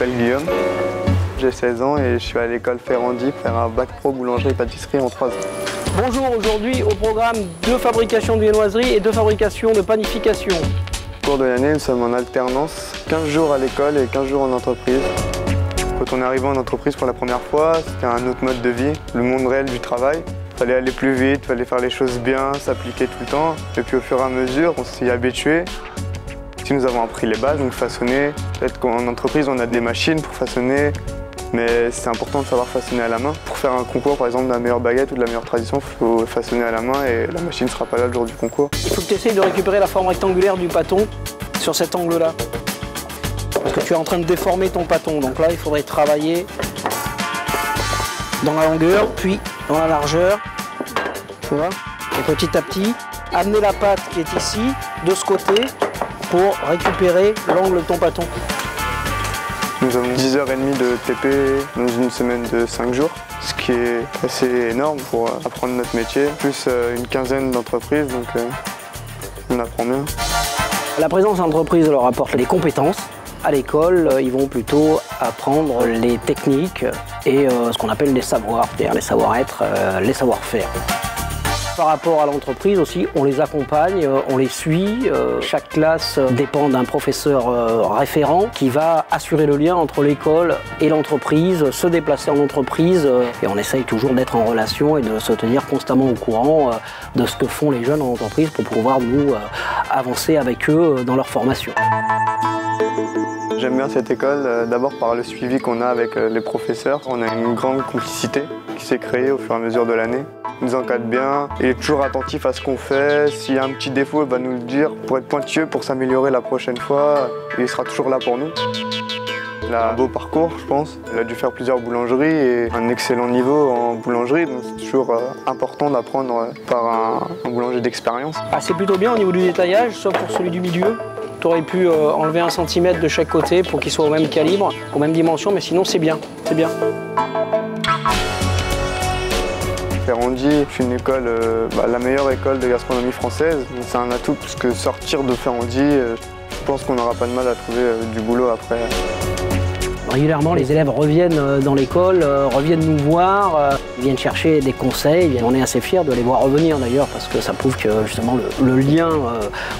m'appelle Guillaume, j'ai 16 ans et je suis à l'école Ferrandi pour faire un bac pro boulangerie-pâtisserie en 3 ans. Bonjour, aujourd'hui au programme de fabrication de viennoiserie et de fabrication de panification. Au cours de l'année, nous sommes en alternance, 15 jours à l'école et 15 jours en entreprise. Quand on est arrivé en entreprise pour la première fois, c'était un autre mode de vie, le monde réel du travail. Il fallait aller plus vite, il fallait faire les choses bien, s'appliquer tout le temps. Et puis au fur et à mesure, on s'y habitué. Si nous avons appris les bases, donc façonner. Peut-être qu'en entreprise, on a des machines pour façonner, mais c'est important de savoir façonner à la main. Pour faire un concours, par exemple, de la meilleure baguette ou de la meilleure tradition, il faut façonner à la main et la machine ne sera pas là le jour du concours. Il faut que tu essayes de récupérer la forme rectangulaire du pâton sur cet angle-là. Parce que tu es en train de déformer ton pâton. Donc là, il faudrait travailler dans la longueur, puis dans la largeur. Tu vois ? Et petit à petit, amener la pâte qui est ici, de ce côté, pour récupérer l'angle de ton pâton. Nous avons 10h30 de TP dans une semaine de 5 jours, ce qui est assez énorme pour apprendre notre métier, plus une quinzaine d'entreprises, donc on apprend bien. La présence d'entreprise leur apporte les compétences. À l'école, ils vont plutôt apprendre les techniques et ce qu'on appelle les savoirs, c'est-à-dire les savoir-être, les savoir-faire. Par rapport à l'entreprise aussi, on les accompagne, on les suit. Chaque classe dépend d'un professeur référent qui va assurer le lien entre l'école et l'entreprise, se déplacer en entreprise. Et on essaye toujours d'être en relation et de se tenir constamment au courant de ce que font les jeunes en entreprise pour pouvoir nous avancer avec eux dans leur formation. J'aime bien cette école, d'abord par le suivi qu'on a avec les professeurs. On a une grande complicité qui s'est créée au fur et à mesure de l'année. Il nous encadre bien, il est toujours attentif à ce qu'on fait. S'il y a un petit défaut, il va nous le dire pour être pointilleux, pour s'améliorer la prochaine fois. Il sera toujours là pour nous. Il a un beau parcours, je pense. Il a dû faire plusieurs boulangeries et un excellent niveau en boulangerie. Donc c'est toujours important d'apprendre par un boulanger d'expérience. Ah, c'est plutôt bien au niveau du détaillage, sauf pour celui du milieu. Tu aurais pu enlever 1 cm de chaque côté pour qu'il soit au même calibre, aux mêmes dimensions, mais sinon c'est bien, c'est bien. Ferrandi, c'est une école, la meilleure école de gastronomie française. C'est un atout parce que sortir de Ferrandi, je pense qu'on n'aura pas de mal à trouver du boulot après. Régulièrement, les élèves reviennent dans l'école, reviennent nous voir, ils viennent chercher des conseils. On est assez fiers de les voir revenir d'ailleurs parce que ça prouve que justement le lien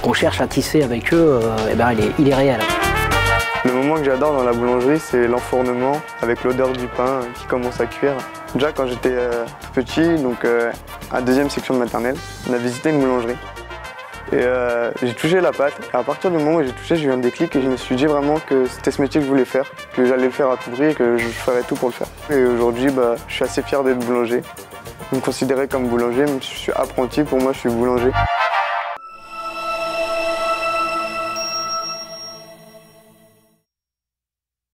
qu'on cherche à tisser avec eux, il est réel. Le moment que j'adore dans la boulangerie, c'est l'enfournement avec l'odeur du pain qui commence à cuire. Déjà quand j'étais tout petit, donc à 2e section de maternelle, on a visité une boulangerie. Et j'ai touché la pâte. Et à partir du moment où j'ai touché, j'ai eu un déclic et je me suis dit vraiment que c'était ce métier que je voulais faire, que j'allais le faire à tout prix et que je ferais tout pour le faire. Et aujourd'hui, je suis assez fier d'être boulanger. Vous me considérez comme boulanger, même si je suis apprenti, pour moi je suis boulanger.